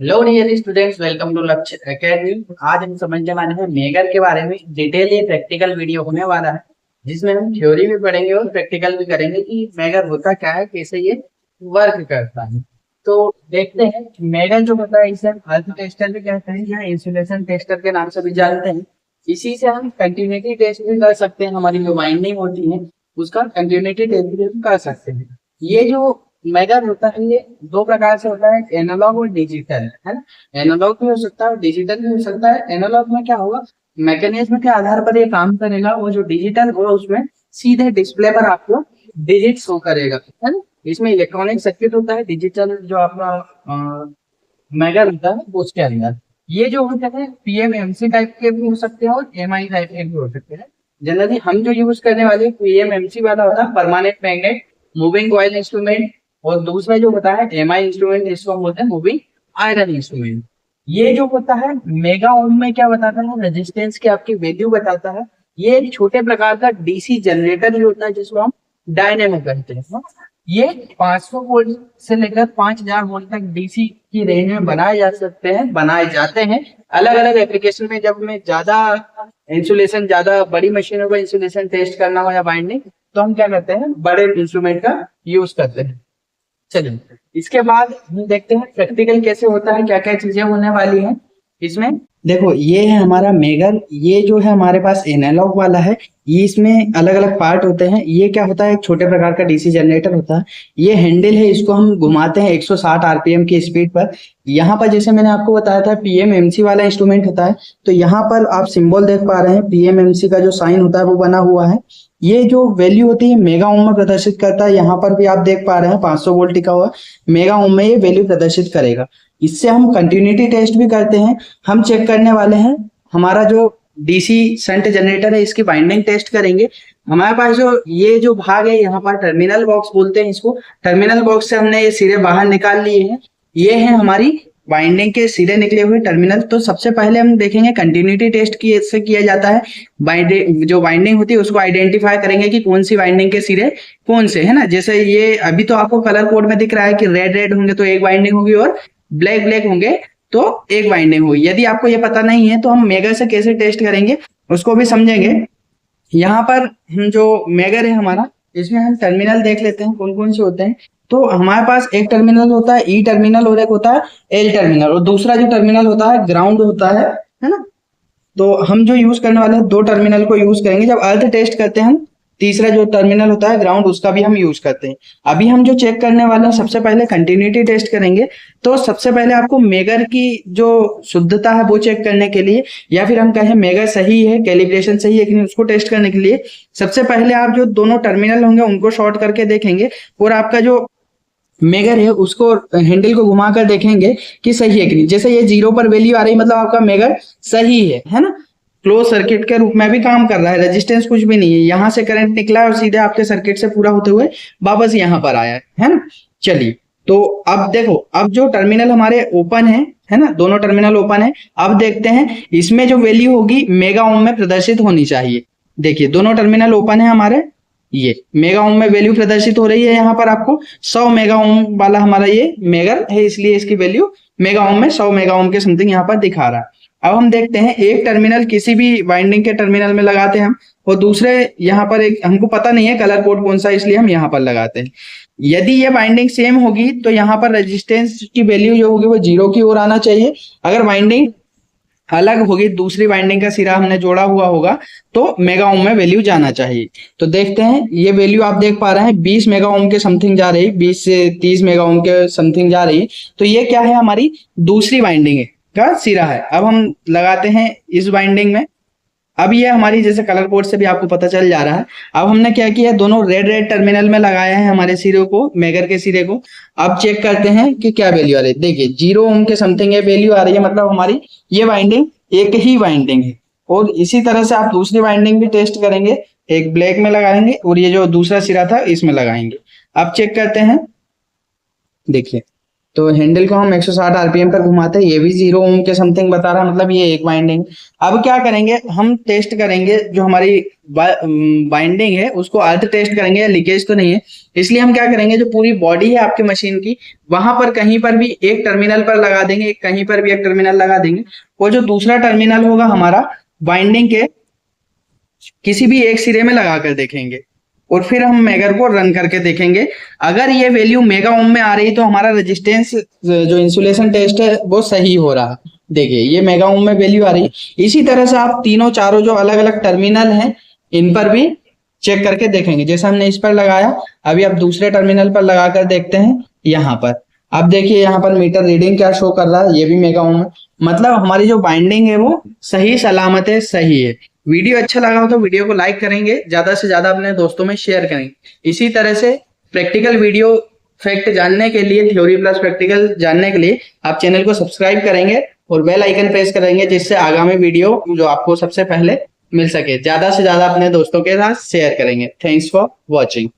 Hello dear students, welcome to Lakshya academy. आज हम समझने वाले हैं मेगर के बारे में। डिटेल ये प्रैक्टिकल वीडियो होने वाला है, जिसमें हम थ्योरी भी पढ़ेंगे और प्रैक्टिकल भी करेंगे कि मेगर होता क्या है, कैसे ये वर्क करता है। तो देखते हैं मेगर जो होता है इसे हम अर्थ टेस्टर भी कहते हैं या इंसुलेशन टेस्टर के नाम से भी जानते हैं। इसी से हम कंटिन्यूटी टेस्ट भी कर सकते हैं, हमारी जो वाइंडिंग होती है उसका कंटिन्यूटी टेस्ट भी कर सकते हैं। ये जो मेगर होता है ये दो प्रकार से होता है, एनालॉग और डिजिटल, है ना। एनालॉग भी हो सकता है और डिजिटल भी हो सकता है। एनालॉग में क्या होगा, मैकेनिज्म के आधार पर ये काम करेगा। वो जो डिजिटल होगा उसमें सीधे डिस्प्ले पर आपको डिजिट शो करेगा, है ना। इसमें इलेक्ट्रॉनिक सर्किट होता है। डिजिटल जो आपका मेगर होता है वो उसके अंदर ये जो होते हैं पीएमएमसी टाइप के भी हो सकते हैं और एमआई टाइप के भी हो सकते हैं। जनरली हम जो यूज करने वाले पीएमएमसी वाला होता है, permanent magnet moving coil instrument. और दूसरा जो होता है एमआई इंस्ट्रूमेंट, इसको हम बोलते हैं मूविंग आयरन इंस्ट्रूमेंट। ये जो होता है मेगा ओम में क्या बताता है, रेजिस्टेंस की आपकी वैल्यू बताता है। ये एक छोटे प्रकार का डीसी जनरेटर भी होता है जिसको हम डायनेमो कहते हैं। ये 500 वोल्ट से लेकर 5000 वोल्ट तक डीसी की रेंज में बनाए जाते हैं। अलग अलग एप्लीकेशन में जब हमें ज्यादा इंसुलेशन, ज्यादा बड़ी मशीनों का इंसुलेशन टेस्ट करना हो या बाइंडिंग, तो हम क्या करते हैं, बड़े इंस्ट्रूमेंट का यूज करते हैं। चलिए इसके बाद हम देखते हैं प्रैक्टिकल कैसे होता है, क्या क्या चीजें होने वाली हैं इसमें। देखो ये है हमारा मेगर। ये जो है हमारे पास एनालॉग वाला है। ये इसमें अलग अलग पार्ट होते हैं। ये क्या होता है, एक छोटे प्रकार का डीसी जनरेटर होता है। ये हैंडल है, इसको हम घुमाते हैं 160 आरपीएम की स्पीड पर। यहाँ पर जैसे मैंने आपको बताया था पीएमएमसी वाला इंस्ट्रूमेंट होता है, तो यहाँ पर आप सिंबल देख पा रहे हैं, पीएमएमसी का जो साइन होता है वो बना हुआ है। ये जो वैल्यू होती है मेगा ओम में प्रदर्शित करता है। यहाँ पर भी आप देख पा रहे हैं 500 वोल्ट लिखा हुआ, मेगा ओम में ये वैल्यू प्रदर्शित करेगा। इससे हम कंटिन्यूटी टेस्ट भी करते हैं। हम चेक करने वाले हैं हमारा जो डीसी शंट जनरेटर है, इसकी वाइंडिंग टेस्ट करेंगे। हमारे पास जो ये जो भाग है, यहाँ पर टर्मिनल बॉक्स बोलते हैं इसको। टर्मिनल बॉक्स से हमने ये सिरे बाहर निकाल लिए हैं। ये है हमारी वाइंडिंग के सिरे निकले हुए टर्मिनल। तो सबसे पहले हम देखेंगे कंटिन्यूटी टेस्ट से किया जाता है। जो वाइंडिंग होती है उसको आइडेंटिफाई करेंगे कि कौन सी वाइंडिंग के सिरे कौन से, है ना। जैसे ये अभी तो आपको कलर कोड में दिख रहा है कि रेड रेड होंगे तो एक वाइंडिंग होगी और ब्लैक ब्लैक होंगे तो एक वाइंडिंग होगी। यदि आपको ये पता नहीं है तो हम मेगर से कैसे टेस्ट करेंगे उसको भी समझेंगे। यहाँ पर जो मेगर है हमारा, इसमें हम टर्मिनल देख लेते हैं कौन कौन से होते हैं। तो हमारे पास एक टर्मिनल होता है ई टर्मिनल और एक होता है एल टर्मिनल, और दूसरा जो टर्मिनल होता है ग्राउंड होता है ना। तो हम जो यूज करने वाले हैं दो टर्मिनल को यूज करेंगे। जब अर्थ टेस्ट करते हैं हम तीसरा जो टर्मिनल होता है ग्राउंड, उसका भी हम यूज करते हैं। अभी हम जो चेक करने वाले हैं सबसे पहले कंटिन्यूटी टेस्ट करेंगे। तो सबसे पहले आपको मेगर की जो शुद्धता है वो चेक करने के लिए, या फिर हम कहें मेगर सही है, कैलिब्रेशन सही है कि नहीं, उसको टेस्ट करने के लिए सबसे पहले आप जो दोनों टर्मिनल होंगे उनको शॉर्ट करके देखेंगे और आपका जो मेगर है उसको हैंडल को घुमा कर देखेंगे कि सही है कि नहीं। जैसे ये 0 पर वैल्यू आ रही, मतलब आपका मेगर सही है ना। क्लोज सर्किट के रूप में भी काम कर रहा है, रेजिस्टेंस कुछ भी नहीं है। यहाँ से करंट निकला है और सीधे आपके सर्किट से पूरा होते हुए वापस यहाँ पर आया है ना। चलिए तो अब देखो, अब जो टर्मिनल हमारे ओपन है ना, दोनों टर्मिनल ओपन है। अब देखते हैं इसमें जो वैल्यू होगी मेगा ओम में प्रदर्शित होनी चाहिए। देखिए दोनों टर्मिनल ओपन है हमारे, ये मेगा ओम में वैल्यू प्रदर्शित हो रही है। यहाँ पर आपको 100 मेगा ओम वाला हमारा ये मेगर है, इसलिए इसकी वैल्यू मेगा ओम में 100 मेगा ओम के समथिंग यहाँ पर दिखा रहा है। अब हम देखते हैं एक टर्मिनल किसी भी वाइंडिंग के टर्मिनल में लगाते हैं हम, और दूसरे यहाँ पर एक हमको पता नहीं है कलर कोड कौन सा, इसलिए हम यहाँ पर लगाते हैं। यदि ये वाइंडिंग सेम होगी तो यहाँ पर रेजिस्टेंस की वैल्यू जो होगी वो 0 की ओर आना चाहिए। अगर वाइंडिंग अलग होगी, दूसरी वाइंडिंग का सिरा हमने जोड़ा हुआ होगा, तो मेगा ओम में वैल्यू जाना चाहिए। तो देखते हैं ये वैल्यू आप देख पा रहे हैं 20 मेगा ओम के समथिंग जा रही, 20 से 30 मेगा ओम के समथिंग जा रही। तो ये क्या है, हमारी दूसरी वाइंडिंग का सिरा है। अब हम लगाते हैं इस वाइंडिंग में। अब ये हमारी जैसे कलर कोड से भी आपको पता चल जा रहा है। अब हमने क्या किया, दोनों रेड रेड टर्मिनल में लगाया है हमारे सिरे को, मेगर के सिरे को। अब चेक करते हैं कि क्या वैल्यू आ रही है। देखिए 0 ओम के समथिंग ये वैल्यू आ रही है, मतलब हमारी ये वाइंडिंग एक ही वाइंडिंग है। और इसी तरह से आप दूसरी वाइंडिंग भी टेस्ट करेंगे, एक ब्लैक में लगाएंगे और ये जो दूसरा सिरा था इसमें लगाएंगे। अब चेक करते हैं, देखिए तो हैंडल को हम 160 आरपीएम पर घुमाते हैं, ये भी 0 ओम के समथिंग बता रहा, मतलब ये एक बाइंडिंग। अब क्या करेंगे, हम टेस्ट करेंगे जो हमारी बाइंडिंग है उसको अर्थ टेस्ट करेंगे, लीकेज तो नहीं है। इसलिए हम क्या करेंगे, जो पूरी बॉडी है आपकी मशीन की, वहां पर कहीं पर भी एक टर्मिनल पर लगा देंगे, कहीं पर भी एक टर्मिनल लगा देंगे। वो जो दूसरा टर्मिनल होगा हमारा बाइंडिंग के किसी भी एक सिरे में लगा कर देखेंगे, और फिर हम मेगर को रन करके देखेंगे। अगर ये वैल्यू मेगा ओम में आ रही तो हमारा रेजिस्टेंस जो इंसुलेशन टेस्ट है वो सही हो रहा। देखिए ये मेगा ओम में वैल्यू आ रही है। इसी तरह से आप तीनों चारों जो अलग अलग टर्मिनल हैं इन पर भी चेक करके देखेंगे। जैसे हमने इस पर लगाया, अभी आप दूसरे टर्मिनल पर लगा कर देखते हैं। यहाँ पर अब देखिए, यहाँ पर मीटर रीडिंग क्या शो कर रहा है, ये भी मेगा ओम है। मतलब हमारी जो बाइंडिंग है वो सही सलामत है, सही है। वीडियो अच्छा लगा हो तो वीडियो को लाइक करेंगे, ज्यादा से ज्यादा अपने दोस्तों में शेयर करेंगे। इसी तरह से प्रैक्टिकल वीडियो फैक्ट जानने के लिए, थ्योरी प्लस प्रैक्टिकल जानने के लिए आप चैनल को सब्सक्राइब करेंगे और बेल आइकन प्रेस करेंगे, जिससे आगामी वीडियो जो आपको सबसे पहले मिल सके। ज्यादा से ज्यादा अपने दोस्तों के साथ शेयर करेंगे। Thanks for watching.